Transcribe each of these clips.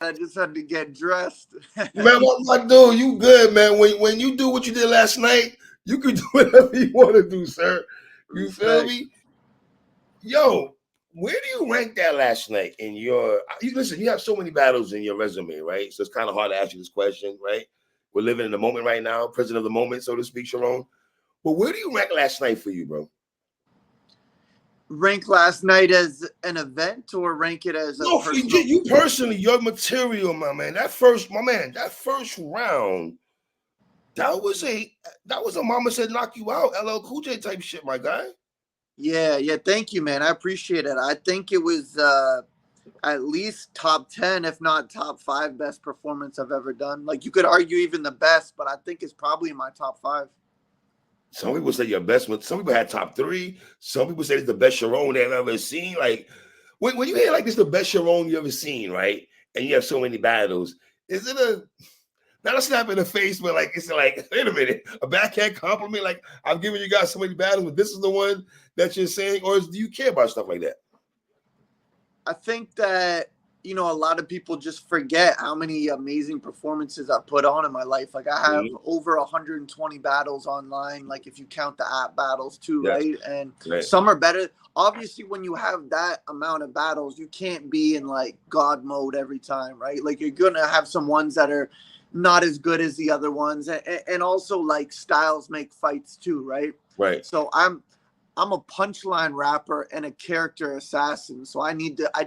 I just had to get dressed. Man, what my dude, you good, man. When you do what you did last night, you can do whatever you want to do, sir. You feel Respect. me? Yo, where do you rank that last night in your listen, you have so many battles in your resume, right? So it's kind of hard to ask you this question, right? We're living in the moment right now, president of the moment, so to speak, Charron. But where do you rank last night for you, bro? Rank last night as an event or rank it as a No, for personal? you personally, your material, my man. That first round, that was a mama said knock you out, LL Cool J type shit, my guy. Yeah. Thank you, man. I appreciate it. I think it was at least top 10, if not top 5 best performance I've ever done. Like you could argue even the best, but I think it's probably in my top 5. Some people say your best one. Some people had top 3. Some people say it's the best Charron they've ever seen. Like when you hear like it's the best Charron you ever seen, right? And you have so many battles, is it not a slap in the face, but like it's like, wait a minute, a backhand compliment? Like I've given you guys so many battles, but this is the one that you're saying, or do you care about stuff like that? I think that a lot of people just forget how many amazing performances I put on in my life. Like I have over 120 battles online, like if you count the app battles too, Yes. right? And some are better. Obviously, when you have that amount of battles, you can't be in like God mode every time, right? Like you're gonna have some ones that are not as good as the other ones, and also like styles make fights too, right? Right. So I'm a punchline rapper and a character assassin. So I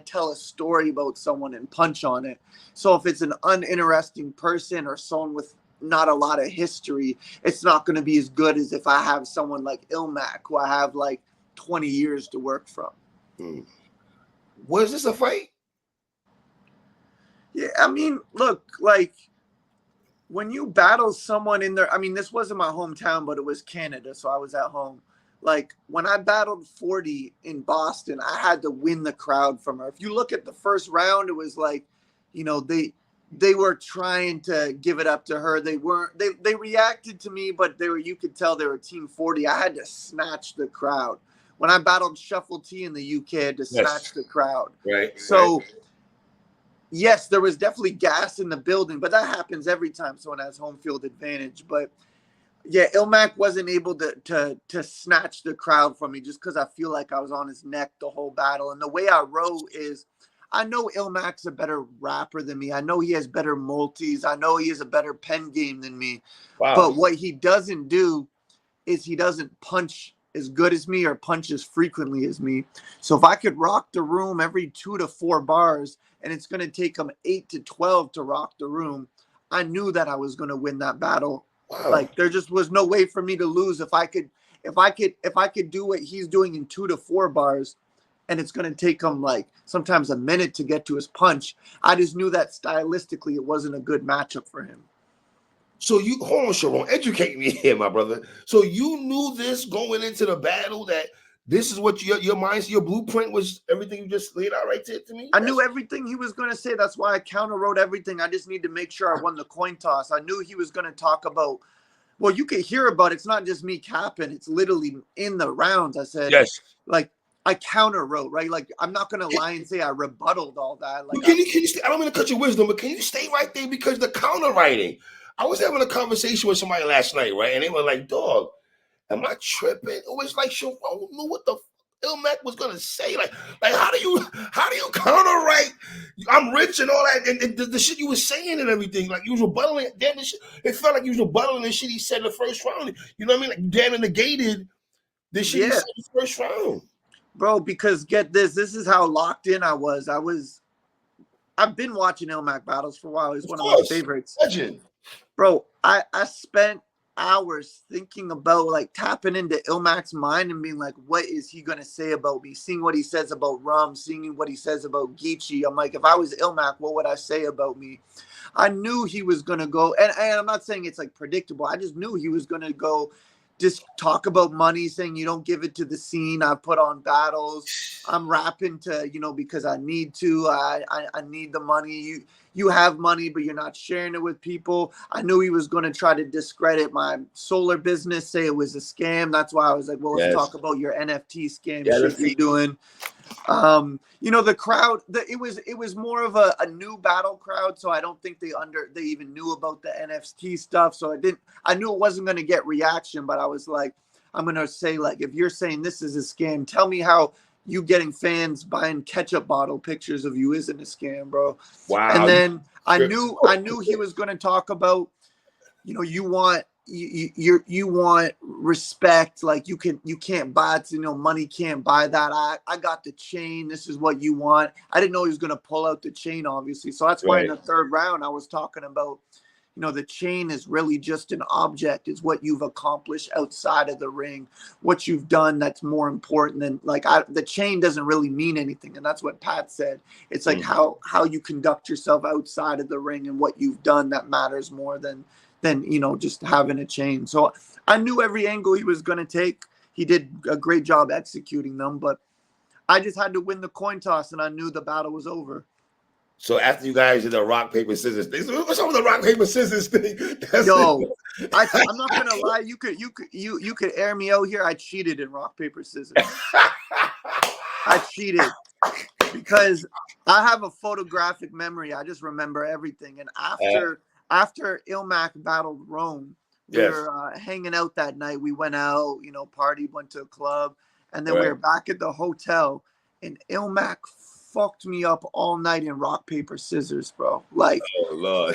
tell a story about someone and punch on it. So if it's an uninteresting person or someone with not a lot of history, it's not going to be as good as if I have someone like ILLMAC, who I have like 20 years to work from. Was this a fight? Yeah, I mean, look, like when you battle someone in there, I mean, this wasn't my hometown, but it was Canada, so I was at home. Like when I battled 40 in Boston, I had to win the crowd from her. If you look at the first round, it was like, they were trying to give it up to her. They weren't. They reacted to me, but you could tell they were Team 40. I had to snatch the crowd. When I battled Shuffle T in the UK, I had to snatch the crowd. Right. So yes, there was definitely gas in the building, but that happens every time someone has home field advantage. But yeah, ILLMAC wasn't able to snatch the crowd from me just because I feel like I was on his neck the whole battle. And the way I wrote is, I know ILLMAC's a better rapper than me. I know he has better multis. I know he has a better pen game than me. Wow. But what he doesn't do is he doesn't punch as good as me or punch as frequently as me. So if I could rock the room every 2 to 4 bars and it's going to take him 8 to 12 to rock the room, I knew that I was going to win that battle. Wow. Like there just was no way for me to lose if I could do what he's doing in 2 to 4 bars, and it's going to take him like sometimes a minute to get to his punch. I just knew that stylistically it wasn't a good matchup for him. So you hold on, Charron, educate me here, my brother. So you knew this going into the battle, that this is what your mindset, your blueprint was, everything you just laid out right there to me? I knew everything he was going to say. That's why I counter wrote everything. I just need to make sure I won the coin toss. I knew he was going to talk about, well, you could hear about it. It's not just me capping. It's literally in the rounds. I said, yes. Like, I counter wrote, right? Like, I'm not going to lie and say I rebutted all that. Like, can you stay, I don't mean to cut your wisdom, but can you stay right there? Because the counter writing, I was having a conversation with somebody last night, right? And they were like, dog, am I tripping? It was like, Charron knew what the ILLMAC was gonna say. Like how do you counter write? I'm rich and all that, and the shit you was saying and everything. Like you was rebuttaling. Damn, this shit, it felt like you was rebuttaling the shit he said in the first round. You know what I mean? Like damn, negated the shit he said in the first round. Bro, because get this is how locked in I was. I've been watching ILLMAC battles for a while. He's one of my favorites. Legend. Bro, I spent hours thinking about like tapping into ILLMAC's mind and being like, what is he gonna say about me? Seeing what he says about Rum, seeing what he says about Geechee. I'm like, if I was ILLMAC, what would I say about me? I knew he was gonna go, and I'm not saying it's like predictable. I just knew he was gonna go just talk about money, saying you don't give it to the scene. I put on battles. I'm rapping to, because I need to. I need the money. You have money, but you're not sharing it with people. I knew he was going to try to discredit my solar business, say it was a scam. That's why I was like, well, let's talk about your NFT scam shit you're doing. You know, the crowd, it was more of a new battle crowd, so I don't think they even knew about the NFT stuff. So I knew it wasn't going to get reaction, but I was like, I'm going to say, like, if you're saying this is a scam, tell me how you getting fans buying ketchup bottle pictures of you isn't a scam, bro. Wow. And then I knew he was going to talk about, you know, you want respect, like you can't buy it, you know, money can't buy that. I got the chain, this is what you want. I didn't know he was going to pull out the chain, obviously, so that's why in the third round I was talking about, you know, the chain is really just an object. It's what you've accomplished outside of the ring, what you've done that's more important than, like, the chain doesn't really mean anything. And that's what Pat said. It's like how you conduct yourself outside of the ring and what you've done that matters more than you know, just having a chain. So I knew every angle he was going to take. He did a great job executing them, but I just had to win the coin toss, and I knew the battle was over. So after you guys did the rock, paper, scissors thing, what's up with the rock, paper, scissors thing? Yo, I'm not gonna lie. You could air me out here. I cheated in rock, paper, scissors. I cheated because I have a photographic memory. I just remember everything. And after ILLMAC battled Rome, we were hanging out that night. We went out, you know, partied, went to a club, and then we were back at the hotel. And ILLMAC fucked me up all night in rock, paper, scissors, bro. Like,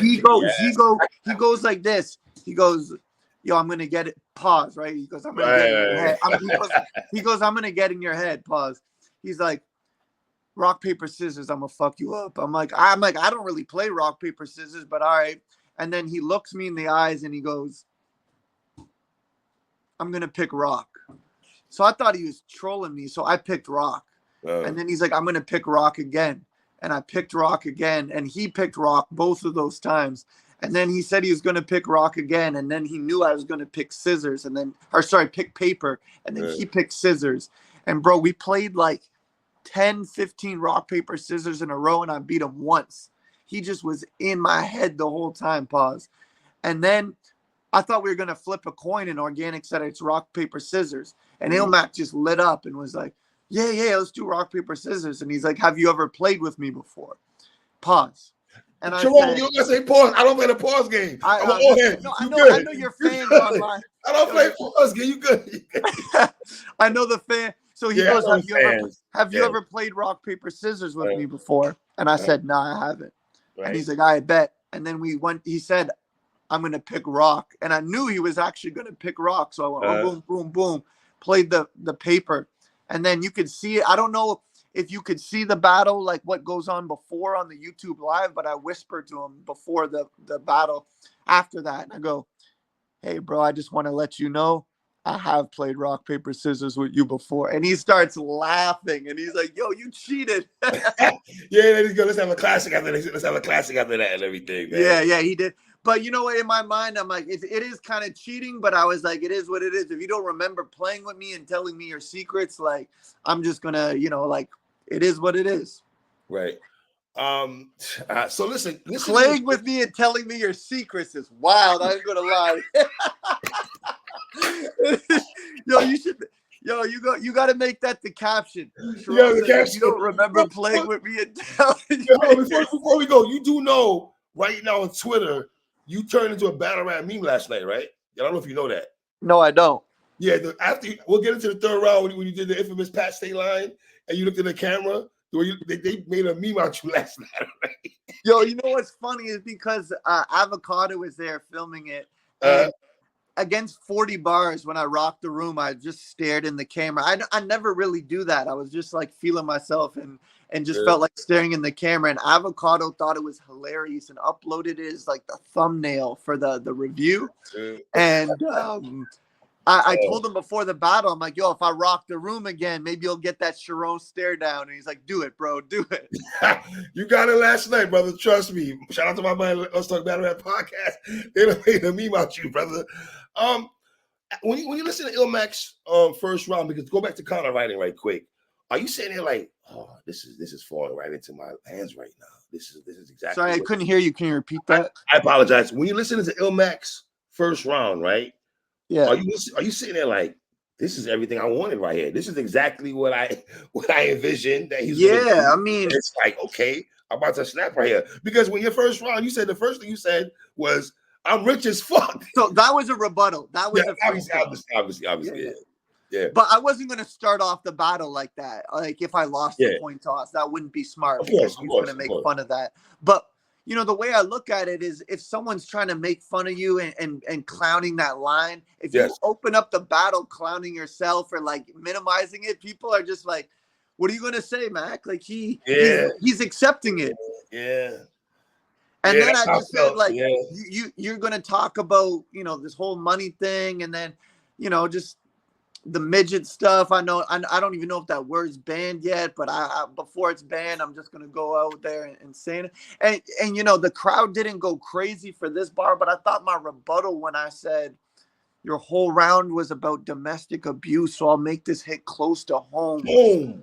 he goes like this. He goes, yo, I'm gonna get it. Pause, right? He goes, I'm gonna get in your head. He goes, I'm gonna get in your head. Pause. He's like, rock, paper, scissors, I'm gonna fuck you up. I'm like, I don't really play rock, paper, scissors, but all right. And then he looks me in the eyes and he goes, I'm gonna pick rock. So I thought he was trolling me. So I picked rock. And then he's like, I'm going to pick rock again. And I picked rock again. And he picked rock both of those times. And then he said he was going to pick rock again. And then he knew I was going to pick scissors. And then, pick paper. And then he picked scissors. And bro, we played like 10, 15 rock, paper, scissors in a row. And I beat him once. He just was in my head the whole time. Pause. And then I thought we were going to flip a coin, and Organic said it's rock, paper, scissors. And ILLMAC just lit up and was like, yeah, let's do rock, paper, scissors. And he's like, have you ever played with me before? Pause. And I said, you gotta say pause. I don't play the pause game. I know your fans online. I don't play pause game. You good? I know the fan. So he goes, have you ever played rock, paper, scissors with me before? And I said, no, I haven't. And he's like, I bet. And then he said, I'm going to pick rock. And I knew he was actually going to pick rock. So I went, boom, boom, boom, played the paper. And then you could see it. I don't know if you could see the battle, like what goes on before on the YouTube live, but I whispered to him before the battle after that. And I go, hey, bro, I just want to let you know I have played rock, paper, scissors with you before. And he starts laughing. And he's like, yo, you cheated. Then he's going, let's have a classic after this. Let's have a classic after that and everything, man. Yeah, he did. But you know what? In my mind, I'm like, it is kind of cheating, but I was like, it is what it is. If you don't remember playing with me and telling me your secrets, like, I'm just going to, you know, like, it is what it is. Right. So listen. Playing with me and telling me your secrets is wild. I'm going to lie. You got to make that the caption. The caption. You don't remember playing with me and telling me. Before we go, you do know right now on Twitter, you turned into a battle rap meme last night, right? I don't know if you know that. No, I don't. Yeah, we'll get into the third round when you did the infamous Pat Stay line and you looked at the camera. They made a meme out you last night, right? Yo, you know what's funny is because Avocado was there filming it. And against 40 bars, when I rocked the room, I just stared in the camera. I never really do that. I was just like feeling myself and just felt like staring in the camera. And Avocado thought it was hilarious and uploaded it as like the thumbnail for the review. And I told him before the battle, I'm like, yo, if I rock the room again, maybe you'll get that Charron stare down. And he's like, do it, bro, do it. You got it last night, brother. Trust me. Shout out to my man, Let's Talk Battle Rap podcast. They done made a meme out you, brother. When you listen to ILLMAC's first round, because go back to counter writing right quick, are you sitting there like, oh, this is falling right into my hands right now? This is exactly. Sorry, I couldn't hear you. Can you repeat that? I apologize. When you listen to ILLMAC's first round, right? Yeah. Are you sitting there like, this is everything I wanted right here. This is exactly what I envisioned that he's gonna Yeah, do. I mean, It's like, okay, I'm about to snap right here. Because when your first round, you said the first thing you said was, I'm rich as fuck. so that was a rebuttal. That Yeah, was a free throw. obviously, Yeah. yeah. But I wasn't going to start off the battle like that. Like if I lost the Yeah. coin toss, that wouldn't be smart Of because course, he's going to make fun of that. But you know, the way I look at it is if someone's trying to make fun of you and clowning that line, if you open up the battle clowning yourself or like minimizing it, people are just like, what are you going to say, Mac? Like he's accepting it. Yeah. And then I that's how just said, felt. like, you're going to talk about, you know, this whole money thing. And then, you know, just the midget stuff. I know, I don't even know if that word's banned yet, but I before it's banned, I'm just going to go out there and say it. And, you know, the crowd didn't go crazy for this bar, but I thought my rebuttal when I said your whole round was about domestic abuse. So I'll make this hit close to home. Boom.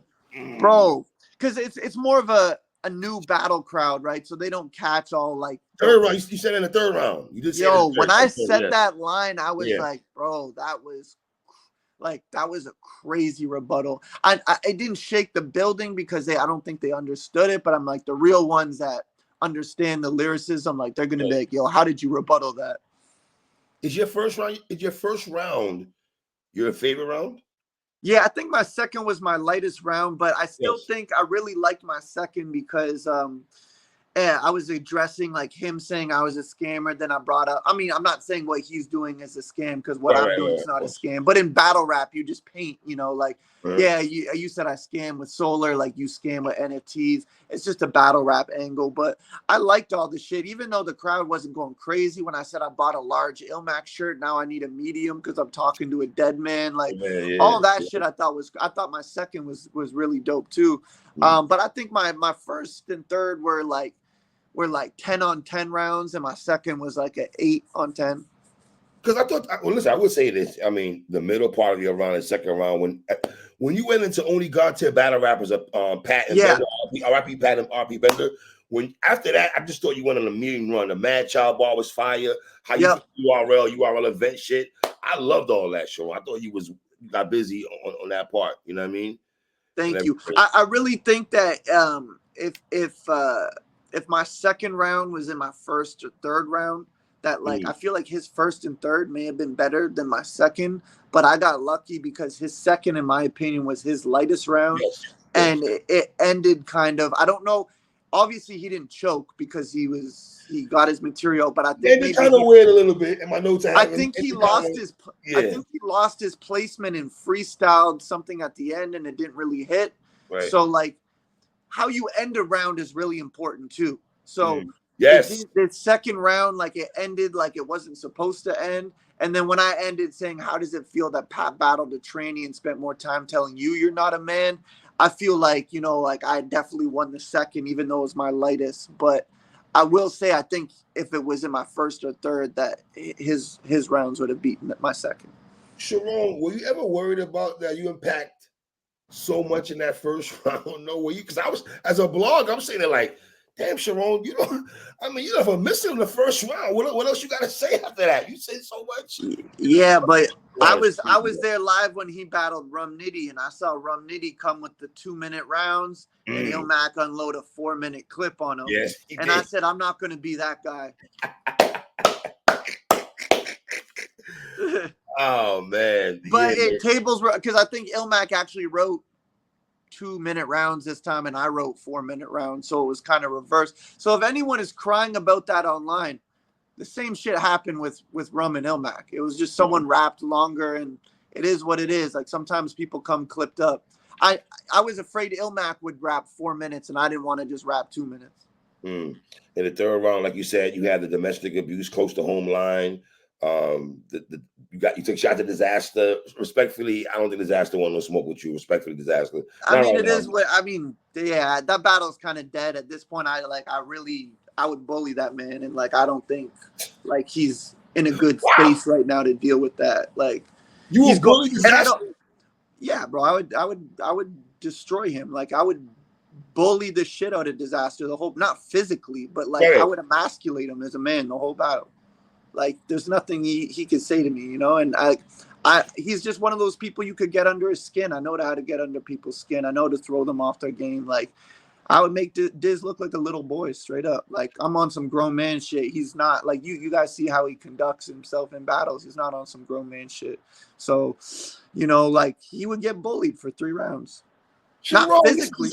Bro. Cause it's more of a new battle crowd, right? So they don't catch all like third round. You said in the third round. You did say when I said that line, I was like, bro, that was a crazy rebuttal. I didn't shake the building because I don't think they understood it, but I'm like the real ones that understand the lyricism, like they're gonna be like, yo, how did you rebuttal that? Is your first round your favorite round? Yeah, I think my second was my lightest round, but I still think I really liked my second because I was addressing like him saying I was a scammer. Then I brought up, I mean, I'm not saying what he's doing is a scam because what I'm doing is not a scam. But in battle rap, you just paint, you know, like, yeah, you said I scam with solar, like you scam with NFTs. It's just a battle rap angle. But I liked all the shit, even though the crowd wasn't going crazy when I said I bought a large ILLMAC shirt. Now I need a medium because I'm talking to a dead man. Like all that shit I thought my second was really dope too. But I think my first and third were like 10 on 10 rounds, and my second was like an 8 on 10. Because I thought, well, listen, I would say this. I mean, the middle part of your round, the second round, when you went into only God tier battle rappers, Pat and Bender, RIP Pat and RP Bender. When after that, I just thought you went on a meeting run. The Mad Child bar was fire. How you URL event shit. I loved all that show. I thought you got busy on that part. You know what I mean? Thank you. I really think that if my second round was in my first or third round, that like I feel like his first and third may have been better than my second, but I got lucky because his second, in my opinion, was his lightest round, and it ended kind of, I don't know. Obviously, he didn't choke because he got his material, but I think maybe kind of weird a little bit. In my notes, I think he lost his placement and freestyled something at the end, and it didn't really hit. So like, how you end a round is really important too. So the second round, like it ended like it wasn't supposed to end. And then when I ended saying, how does it feel that Pat battled a tranny and spent more time telling you you're not a man? I feel like, you know, like I definitely won the second, even though it was my lightest. But I will say, I think if it was in my first or third, that his rounds would have beaten my second. Charron, were you ever worried about that you impact so much in that first round? No, were you? Because I was, as a blog, I'm saying it like, damn, Charron, you never missed it in the first round. What else you got to say after that? You said so much. Yeah, but I was there live when he battled Rum Nitty, and I saw Rum Nitty come with the 2-minute rounds, and ILLMAC unload a 4-minute clip on him. Yes, and I said, I'm not going to be that guy. Oh man! But tables were, because I think ILLMAC actually wrote 2-minute rounds this time, and I wrote 4-minute rounds, so it was kind of reversed. So if anyone is crying about that online, the same shit happened with Rum and ILLMAC. It was just someone rapped longer, and it is what it is. Like sometimes people come clipped up. I was afraid ILLMAC would rap 4 minutes, and I didn't want to just rap 2 minutes. In the third round, like you said, you had the domestic abuse close to home line. You took shots at Disaster. Respectfully, I don't think Disaster wanted no smoke with you. Respectfully, Disaster. I mean, it is what I mean. Yeah, that battle's kind of dead at this point. I would bully that man, and like I don't think like he's in a good space right now to deal with that. Like he's bully Disaster. Yeah, bro. I would destroy him. Like I would bully the shit out of Disaster the whole, not physically, but like I would emasculate him as a man the whole battle. Like there's nothing he could say to me, you know. And He's just one of those people you could get under his skin. I know how to get under people's skin. I know to throw them off their game. Like, I would make Diz look like a little boy, straight up. Like, I'm on some grown man shit. He's not like you guys see how he conducts himself in battles. He's not on some grown man shit. So, you know, like, he would get bullied for 3 rounds. Not physically.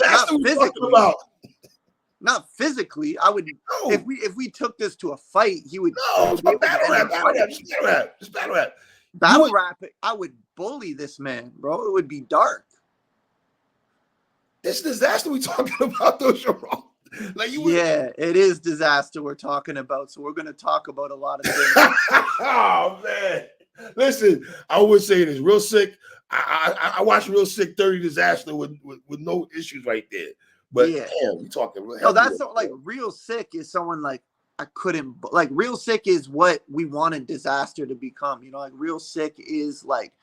Not physically. I would if we took this to a fight, he would. No, it's battle rap. Just battle rap. Battle rap. I would bully this man, bro. It would be dark. This disaster we talking about, though, Charron. Like yeah, it is disaster we're talking about. So we're gonna talk about a lot of things. Oh man, listen, I would say this real sick. I watched Real Sick 30 Disaster with no issues right there. But yeah, damn, we talking real. No, that's not, like Real Sick is someone like I couldn't like. Real Sick is what we wanted Disaster to become. You know, like Real Sick is like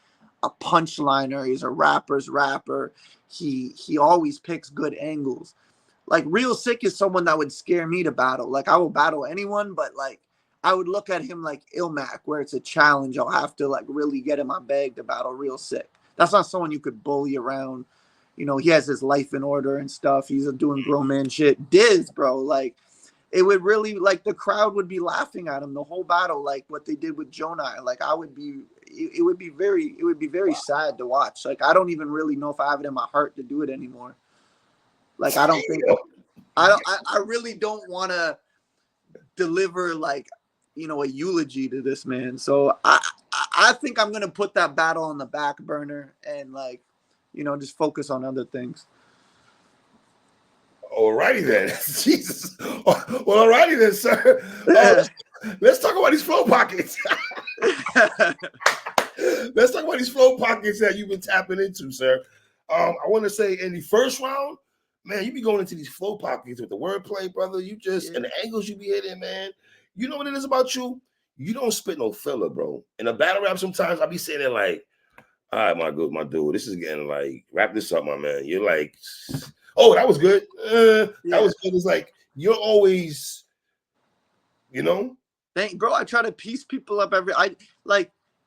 a punchliner. He's a rapper's rapper. He always picks good angles. Like Real Sick is someone that would scare me to battle. Like I will battle anyone, but like I would look at him like ILLMAC, where it's a challenge. I'll have to like really get in my bag to battle Real Sick. That's not someone you could bully around. You know, he has his life in order and stuff. He's doing grown man shit. Diz, bro, like it would really like the crowd would be laughing at him the whole battle, like what they did with Jonai. Like I would be, it would be very sad to watch. Like I don't even really know if I have it in my heart to do it anymore. Like I really don't want to deliver like, you know, a eulogy to this man. So I think I'm gonna put that battle on the back burner and like, you know, just focus on other things. Alrighty then, Jesus. Well, alrighty then, sir. Let's talk about these flow pockets. Let's talk about these flow pockets that you've been tapping into, sir. I want to say in the first round, man, you be going into these flow pockets with the wordplay, brother. You just and the angles you be hitting, man. You know what it is about you? You don't spit no filler, bro. In a battle rap, sometimes I be saying it like, all right, my dude, this is getting like, wrap this up, my man. You're like, oh, that was good. That was good. It's like, you're always, you know? Bro, I try to piece people up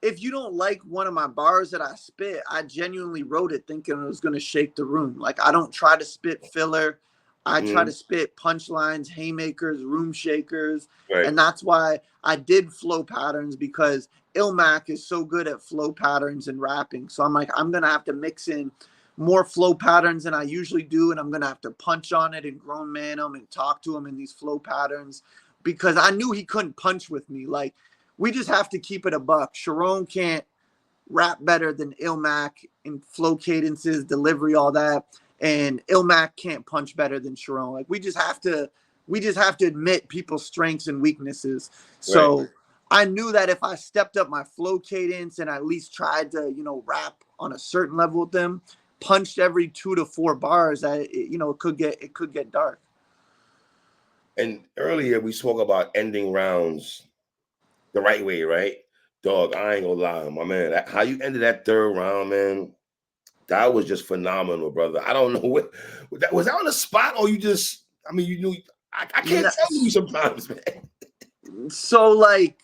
if you don't like one of my bars that I spit, I genuinely wrote it thinking it was going to shake the room. Like, I don't try to spit filler. I try to spit punchlines, haymakers, room shakers. Right. And that's why I did flow patterns, because ILLMAC is so good at flow patterns and rapping. So I'm like, I'm going to have to mix in more flow patterns than I usually do. And I'm going to have to punch on it and grown man them and talk to him in these flow patterns, because I knew he couldn't punch with me. Like, we just have to keep it a buck. Charron can't rap better than ILLMAC in flow cadences, delivery, all that. And ILLMAC can't punch better than Charron. Like, we just have to admit people's strengths and weaknesses. So right. I knew that if I stepped up my flow cadence and at least tried to, you know, rap on a certain level with them, punched every 2 to 4 bars, that it could get dark. And earlier we spoke about ending rounds the right way, right? Dog, I ain't gonna lie, my man. How you ended that 3rd round, man, that was just phenomenal, brother. I don't know what was that on the spot, or you just, I mean, you knew, I can't tell you sometimes, man. So, like,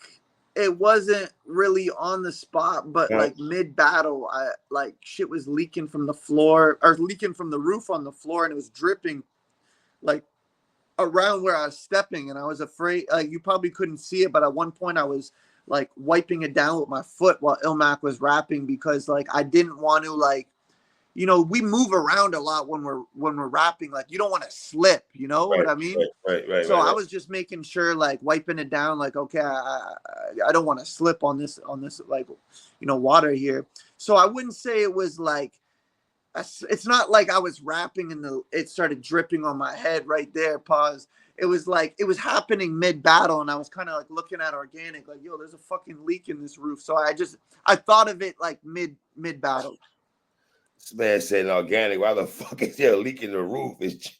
it wasn't really on the spot, but like mid-battle, shit was leaking from the floor, or leaking from the roof on the floor, and it was dripping like around where I was stepping, and I was afraid, like, you probably couldn't see it, but at one point I was like wiping it down with my foot while ILLMAC was rapping, because like I didn't want to, like, you know, we move around a lot when we're rapping. Like, you don't want to slip, you know what I mean? Right. So I was just making sure, like, wiping it down, like, okay, I don't want to slip on this, like, you know, water here. So I wouldn't say it was like, it's not like I was rapping and it started dripping on my head right there. Pause. It was like, it was happening mid-battle, and I was kind of like looking at organic, like, yo, there's a fucking leak in this roof. So I thought of it like mid-battle. This man said organic. Why the fuck is there a leak in the roof? It's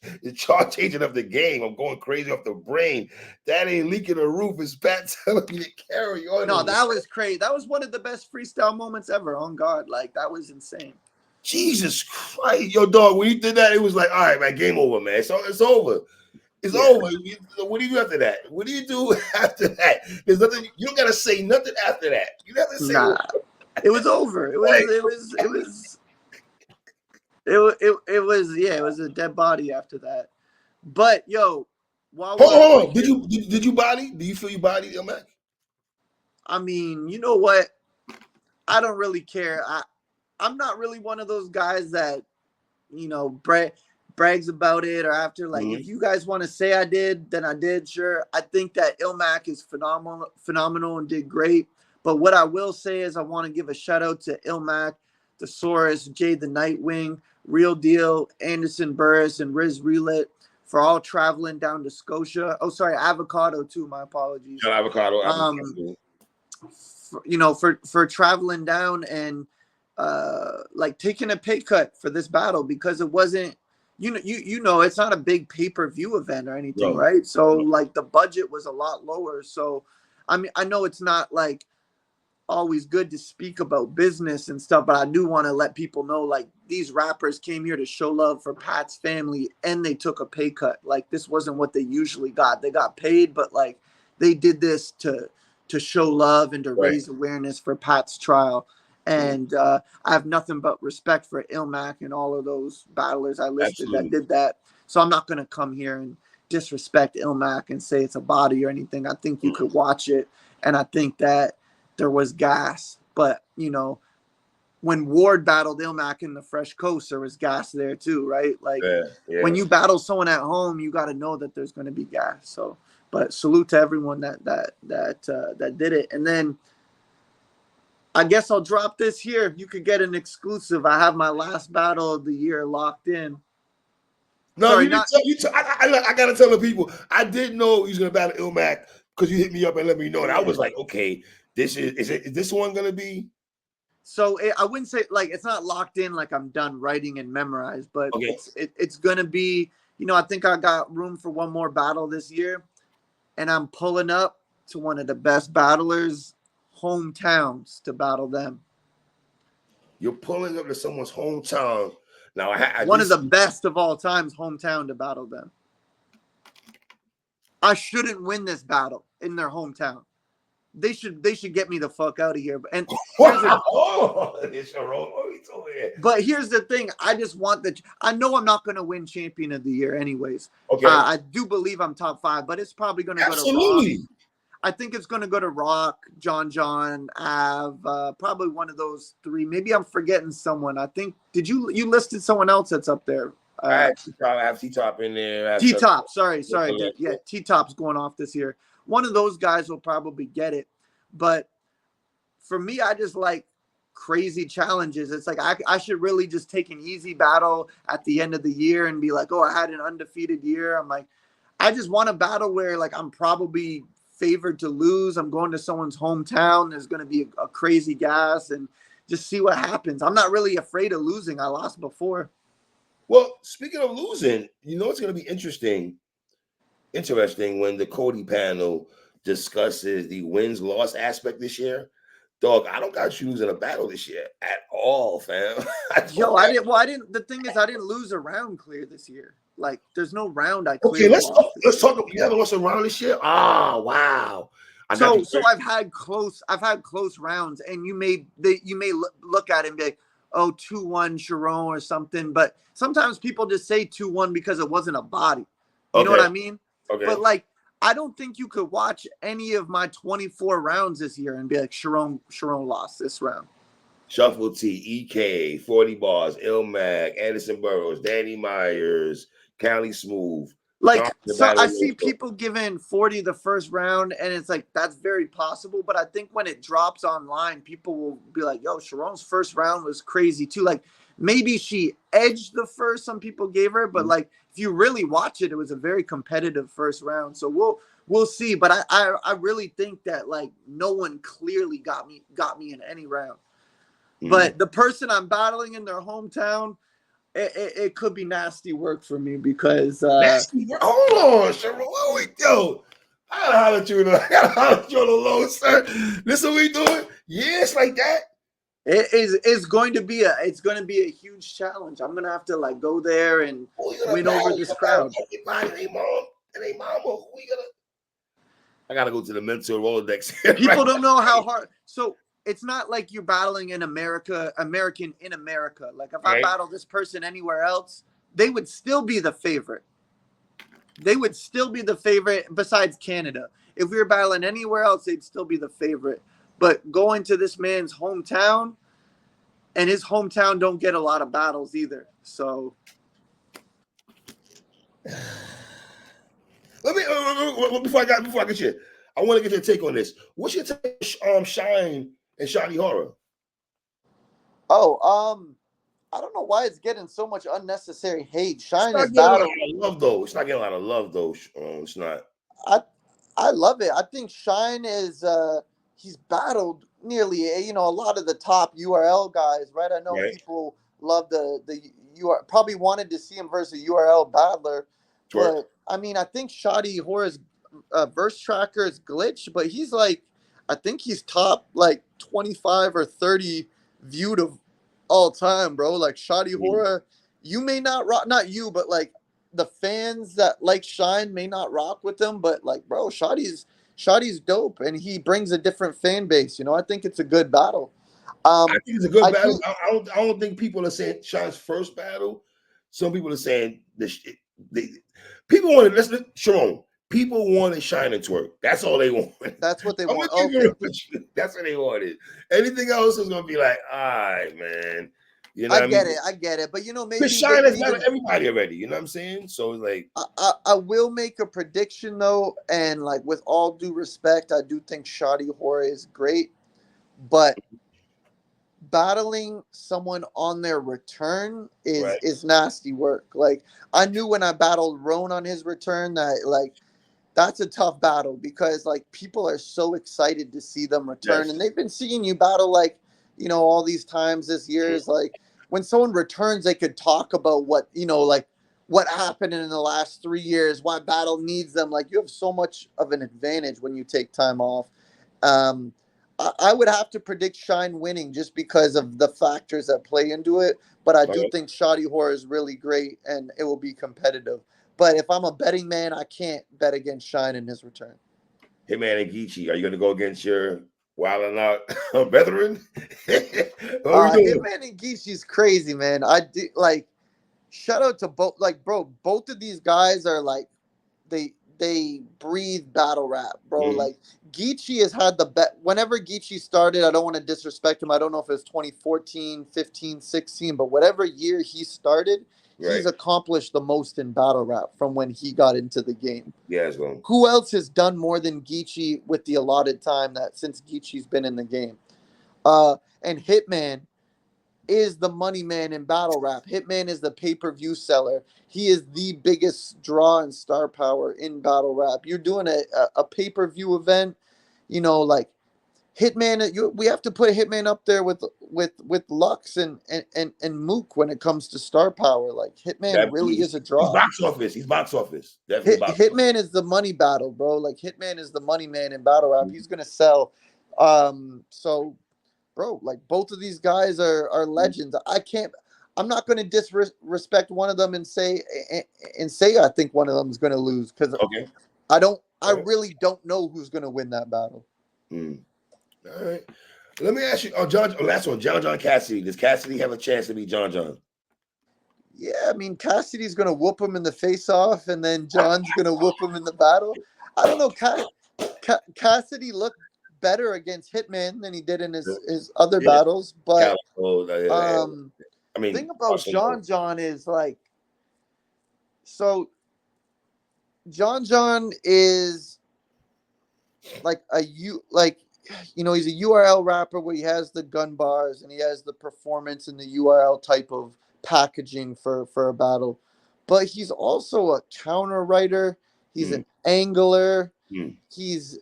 changing up the game. I'm going crazy off the brain. That ain't leaking the roof. It's Pat telling me to carry on. No, that was crazy. That was one of the best freestyle moments ever. On God, like, that was insane. Jesus Christ, yo, dog. When you did that, it was like, all right, man, game over, man. So it's over. It's over. What do you do after that? What do you do after that? There's nothing. You don't gotta say nothing after that. You have to say. It was over. It was a dead body after that. But yo, while Hold on. here, Did you body? Do you feel you body, ILLMAC? I mean, you know what? I don't really care. I'm not really one of those guys that, you know, brags about it or after. Like, if you guys want to say I did, then I did. Sure. I think that ILLMAC is phenomenal and did great. But what I will say is I want to give a shout out to ILLMAC, Thesaurus, Jade the Nightwing, Real Deal, Anderson Burris, and Riz Relit for all traveling down to Scotia. Oh, sorry, Avocado too. My apologies. Avocado. You know, for traveling down and like taking a pay cut for this battle because it wasn't, you know, it's not a big pay-per-view event or anything, right? So like the budget was a lot lower. So I mean, I know it's not like always good to speak about business and stuff, but I do want to let people know, like, these rappers came here to show love for Pat's family and they took a pay cut. Like, this wasn't what they usually got. They got paid, but like they did this to show love and to raise awareness for Pat's trial. And I have nothing but respect for ILLMAC and all of those battlers I listed that did that. So I'm not going to come here and disrespect ILLMAC and say it's a body or anything. I think you could watch it, and I think that there was gas. But, you know, when Ward battled ILLMAC in the Fresh Coast, there was gas there too, right? Like, when you battle someone at home, you got to know that there's going to be gas. So, but salute to everyone that did it. And then I guess I'll drop this here. You could get an exclusive. I have my last battle of the year locked in. No, sorry, I gotta tell the people. I didn't know he was gonna battle ILLMAC because you hit me up and let me know, and I was like, okay, is this one gonna be? So I wouldn't say like it's not locked in, like I'm done writing and memorized, but it's gonna be. You know, I think I got room for one more battle this year, and I'm pulling up to one of the best battlers' hometowns to battle them. You're pulling up to someone's hometown. Now, one of the best of all time's hometown to battle them. I shouldn't win this battle in their hometown. They should get me the fuck out of here. And but here's the thing. I just want I know I'm not going to win champion of the year anyways. Okay. I do believe I'm top 5, but it's probably going to go to Rock. I think it's going to go to Rock, John, Av, probably one of those 3. Maybe I'm forgetting someone. I think, you listed someone else that's up there. I have T-Top in there. T-Top, sorry. Yeah, T-Top's going off this year. One of those guys will probably get it. But for me, I just like crazy challenges. It's like I should really just take an easy battle at the end of the year and be like, oh, I had an undefeated year. I'm like, I just want a battle where like I'm probably favored to lose. I'm going to someone's hometown. There's going to be a crazy gas and just see what happens. I'm not really afraid of losing. I lost before. Well, speaking of losing, you know, it's going to be interesting when the Cody panel discusses the wins-loss aspect this year. Dog, I don't got you losing a battle this year at all, fam. I didn't. The thing is, I didn't lose a round clear this year. Like, there's no round I cleared. Okay, let's talk. You haven't lost a round this year? Oh, wow. So I've had close rounds, and you may look at it and be like, oh, 2-1 Charron or something. But sometimes people just say 2-1 because it wasn't a body. You know what I mean? Okay. But like, I don't think you could watch any of my 24 rounds this year and be like, Charron lost this round. Shuffle T, EK, 40 Bars, ILLMAC, Anderson Burroughs, Danny Myers, Cali Smooth. Like, so I see people giving 40 the first round, and it's like, that's very possible. But I think when it drops online, people will be like, yo, Sharon's first round was crazy too. Like, maybe she edged the first, some people gave her, but like, if you really watch it, it was a very competitive first round. So we'll see. But I really think that like no one clearly got me in any round. But the person I'm battling in their hometown, it could be nasty work for me because nasty work. Hold on, Sharon. Yo, I gotta holler at you. I gotta holler at you on the low, sir. This what we doing? Yeah, it's like that. It's going to be a huge challenge. I'm gonna have to like go there and win over this crowd. I gotta go to the mental Rolodex. People don't know how hard. So it's not like you're battling in American in America. Like if I Right. battle this person anywhere else, they would still be the favorite. They would still be the favorite besides Canada. If we were battling anywhere else, they'd still be the favorite. But going to this man's hometown, and his hometown don't get a lot of battles either. So Let me before I get you, I want to get your take on this. What's your take on Shine and Shotty Horror? I don't know why it's getting so much unnecessary hate. Shine It's is not getting a lot battle. of love though. It's not getting a lot of love though. It's not. I love it. I think Shine is he's battled nearly a lot of the top URL guys, right? I know Right. people love the URL, probably wanted to see him versus URL battler, Twerk. but I mean I think Shoddy Horror's verse tracker is glitched, but he's like I think he's top like 25 or 30 viewed of all time, bro. Like Shoddy Horror, you may not rock, not you, but like the fans that like Shine may not rock with him, but like, bro, Shoddy's dope, and he brings a different fan base. I think it's a good battle. I think it's a good I battle. do. I don't think people are saying Shine's first battle. Some people are saying people wanted listen, Charron. People wanted Shine and Twerk. That's all they want. That's what they I'm want. gonna keep it Okay, real with you. That's what they wanted. Anything else is gonna be like, all right, man. You know I what I mean? get it. I get it. But Because maybe they Shine could has battled even. everybody already. You know what I'm saying? So it's like, I will make a prediction though, and like with all due respect, I do think Shoddy Horror is great, but battling someone on their return is right? is nasty work. Like I knew when I battled Roan on his return that like that's a tough battle because like people are so excited to see them return, Yes. and they've been seeing you battle like all these times this year. Is like when someone returns they could talk about what like what happened in the last 3 years, why battle needs them. Like you have so much of an advantage when you take time off. um I would have to predict Shine winning just because of the factors that play into it, but I do think Shoddy Horror is really great and it will be competitive. But if I'm a betting man, I can't bet against Shine in his return. Hitman and Geechee, are you going to go against your Wild and Out brethren? What are we doing? Hitman and Geechee's crazy, man. I do like shout out to both. Like, bro, both of these guys are like they breathe battle rap, bro. Mm-hmm. Like Geechee has had the bet. Whenever Geechee started, I don't want to disrespect him. I don't know if it was 2014, 15, 16, but whatever year he started, he's accomplished the most in battle rap from when he got into the game. Yeah, well. Who else has done more than Geechee with the allotted time that since Geechee's been in the game? And Hitman is the money man in battle rap. Hitman is the pay-per-view seller. He is the biggest draw and star power in battle rap. You're doing a pay-per-view event, like Hitman. We have to put Hitman up there with Lux and Mook when it comes to star power. Like Hitman really is a draw. He's box office. He's box office. Definitely box Hitman is the money battle, bro. Like Hitman is the money man in battle rap. He's gonna sell. So bro, like both of these guys are legends. I'm not going to disrespect one of them and say I think one of them is going to lose because I really don't know who's going to win that battle. All right. Let me ask you, last one, John Cassidy. Does Cassidy have a chance to beat John? Yeah, I mean Cassidy's going to whoop him in the face-off, and then John's going to whoop him in the battle. I don't know. Cassidy looked better against Hitman than he did in his other battles, but thing about John is like, so John is like he's a URL rapper where he has the gun bars and he has the performance and the URL type of packaging for a battle, but he's also a counter writer. He's an angler. He's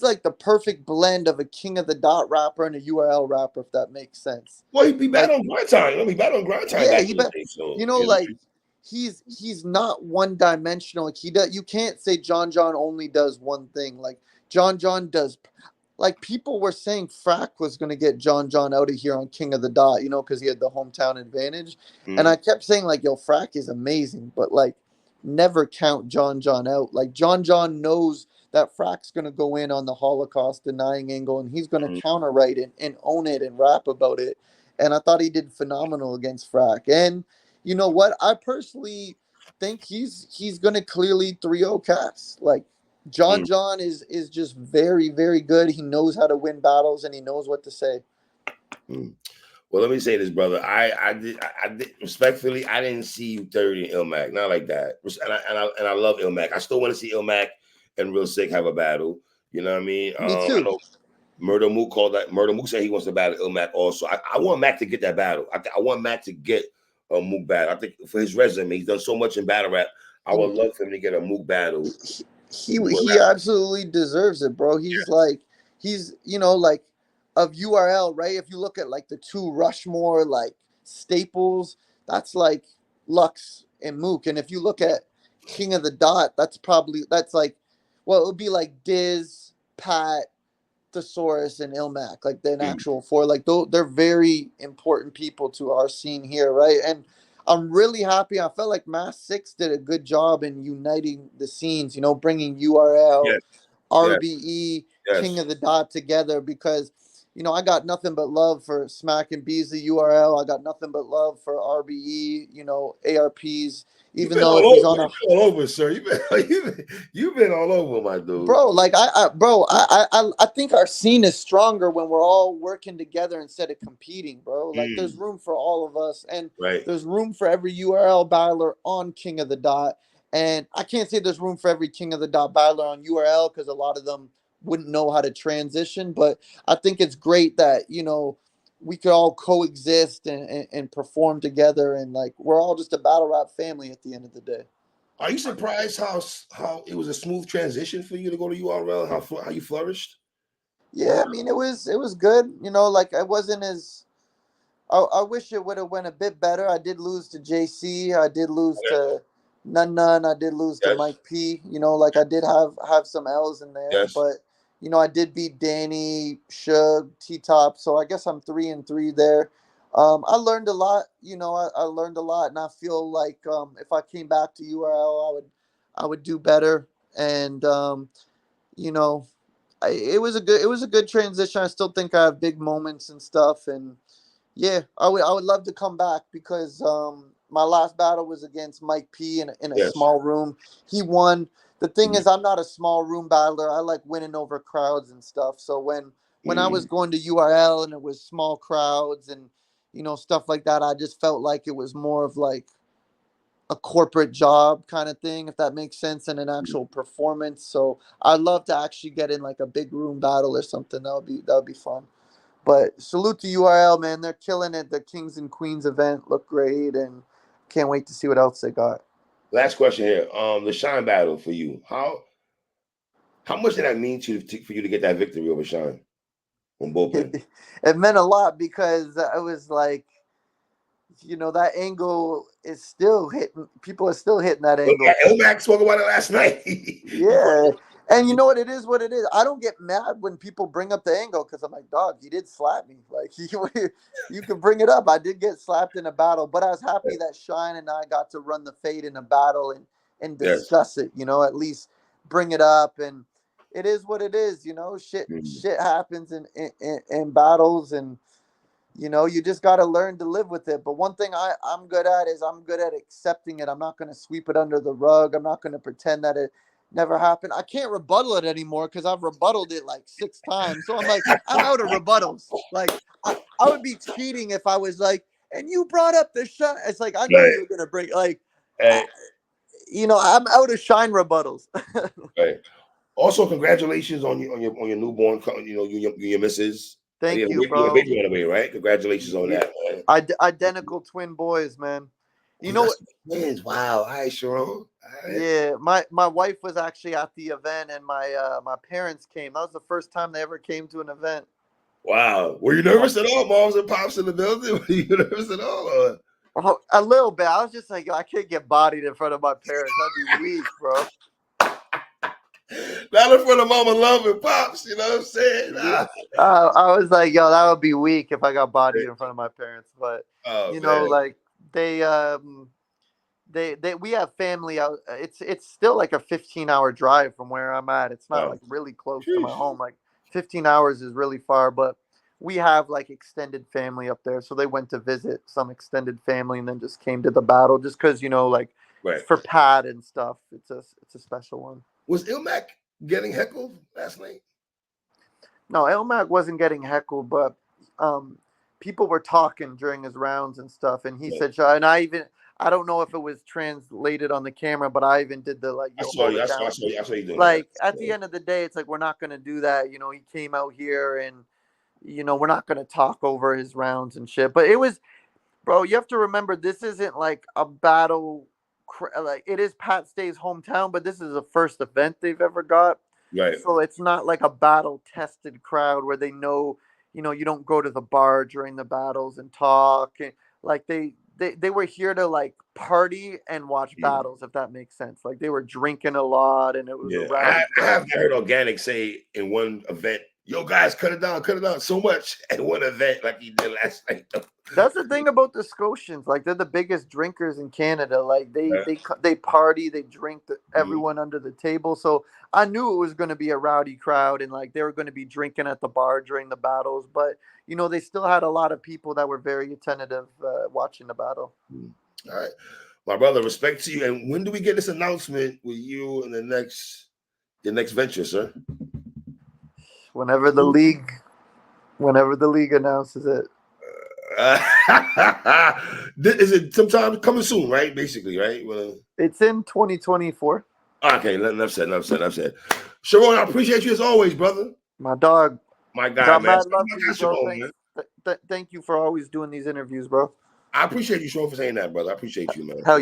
like the perfect blend of a King of the Dot rapper and a URL rapper, if that makes sense. Well, he battled on grind time. He battled on grind time. Yeah, he's not one dimensional. Like you can't say John only does one thing. Like John does. Like people were saying, Frack was going to get John out of here on King of the Dot, because he had the hometown advantage. And I kept saying like, yo, Frack is amazing, but like never count John out. Like John knows that Frack's going to go in on the Holocaust denying angle, and he's going to Mm, counter-right it and own it and rap about it. And I thought he did phenomenal against Frack. And you know what? I personally think he's going to clearly 3-0 Cass. Like mm, John is just very, very good. He knows how to win battles, and he knows what to say. mm. Well, let me say this, brother. I did respectfully. I didn't see you 30 in ILLMAC, not like that. And I love ILLMAC. I still want to see ILLMAC and Real Sick have a battle. You know what I mean? Me I too. know Murder Mook called that. Murder Mook said he wants to battle ILLMAC also. I want Mac to get that battle. I want Mac to get a Mook battle. I think for his resume, he's done so much in battle rap. I would love for him to get a Mook battle. He absolutely deserves it, bro. He's like he's like of URL, right? If you look at like the two Rushmore like staples, that's like Lux and Mook. And if you look at King of the Dot, that's like well, it would be like Diz, Pat, Thesaurus, and ILLMAC, like the Mm, actual four. Like they're very important people to our scene here, right? And I'm really happy. I felt like Mass Six did a good job in uniting the scenes, bringing URL, yes, yes, RBE, King yes. of the Dot together because, I got nothing but love for Smack and Beasley URL. I got nothing but love for RBE, ARPs, You've even been though all if he's over. on a You've been all over, sir. You've been all over, my dude. bro, like I think our scene is stronger when we're all working together instead of competing, bro. Like there's Mm, room for all of us, and right. there's room for every URL battler on King of the Dot. And I can't say there's room for every King of the Dot battler on URL because a lot of them wouldn't know how to transition. But I think it's great that we could all coexist and perform together, and like we're all just a battle rap family at the end of the day. Are you surprised how it was a smooth transition for you to go to URL? How you flourished? Yeah, I mean it was good. Like I wasn't as I wish it would have went a bit better. I did lose to JC. I did lose Okay. to None. I did lose to Yes, Mike P. Like I did have some L's in there, yes. but I did beat Danny, Shug, T Top. So I guess I'm 3-3 there. I learned a lot. I learned a lot, and I feel like if I came back to URL, I would do better. And you know, it was a good transition. I still think I have big moments and stuff, and yeah, I would love to come back because my last battle was against Mike P in a Yes. small room. He won. The thing Mm, is, I'm not a small room battler. I like winning over crowds and stuff. So when I was mm, going to URL and it was small crowds and stuff like that, I just felt like it was more of like a corporate job kind of thing, if that makes sense, and an mm. actual performance. So I'd love to actually get in like a big room battle or something. That would be fun. But salute to URL, man. They're killing it. The Kings and Queens event looked great, and can't wait to see what else they got. Last question here. The Shine battle for you. How much did that mean for you to get that victory over Shine on bullpen? It meant a lot because I was like, that angle is still hitting. People are still hitting that angle. LMAX spoke about it last night. He brought Yeah. And you know what it is? What it is? I don't get mad when people bring up the angle because I'm like, dog, he did slap me. Like, you can bring it up. I did get slapped in a battle, but I was happy that Shine and I got to run the fade in a battle and yes. discuss it. At least bring it up. And it is what it is. Shit Mm, shit happens in battles, and you just got to learn to live with it. But one thing I'm good at is I'm good at accepting it. I'm not going to sweep it under the rug. I'm not going to pretend that it never happened. I can't rebuttal it anymore because I've rebutted it like 6 times. So I'm like, I'm out of rebuttals. Like, I would be cheating if I was like, and you brought up the shot. It's like, I know right. you're going to break. Like, I, Hey, I'm out of Shine rebuttals. right. Also, congratulations on your newborn. Your missus. Thank you, You had a bro. baby on the way, right? Congratulations on Yeah. that, man. Identical twin boys, man. Oh, You you know got what? some twins. Wow. All right, Charron. All right. Yeah, my wife was actually at the event, and my parents came. That was the first time they ever came to an event. Wow. Were you nervous at all? Moms and pops in the building? Were you nervous at all? Or? Oh, a little bit. I was just like, I can't get bodied in front of my parents. That'd be weak, bro. Not in front of mama love and pops, you know what I'm saying? Yeah. I was like, yo, that would be weak if I got bodied Man. in front of my parents. But Oh man. like they we have family out. It's still like a 15-hour drive from where I'm at. It's not Wow. like really close to my Sheesh. home. Like 15 hours is really far, but we have like extended family up there. So they went to visit some extended family and then just came to the battle just because, you know, like Right. for Pat and stuff. It's a special one. Was ILLMAC getting heckled last night? No, ILLMAC wasn't getting heckled, but people were talking during his rounds and stuff, and he Yeah. said, and I don't know if it was translated on the camera, but I even did the like, I yo, saw hold you. it I down. saw you doing Like that. at the end of the day, it's like we're not gonna do that. You know, he came out here, and you know, we're not gonna talk over his rounds and shit. But it was, bro, you have to remember this isn't like a battle. Like it is Pat Stay's hometown, but this is the first event they've ever got. Right. So it's not like a battle tested crowd where they know, you know, you don't go to the bar during the battles and talk. And like they were here to like party and watch battles, if that makes sense. Like they were drinking a lot and it was a Yeah. rowdy I crowd. have heard Organic say in one event, yo guys, cut it down so much at one event like he did last night. That's the thing about the Scotians. Like they're the biggest drinkers in Canada. Like they party, they drink everyone under the table. So I knew it was going to be a rowdy crowd, and like they were going to be drinking at the bar during the battles. But you know, they still had a lot of people that were very attentive watching the battle. All right, my brother, respect to you. And when do we get this announcement with you and your next venture, sir? Whenever the league announces it. Is it sometime coming soon, right? Basically, right? Well, it's in 2024. Okay, enough said. Charron, I appreciate you as always, brother. My dog. My guy, man. Mad love for you, bro. Thank you for always doing these interviews, bro. I appreciate you, Charron, for saying that, brother. I appreciate you, man. Hell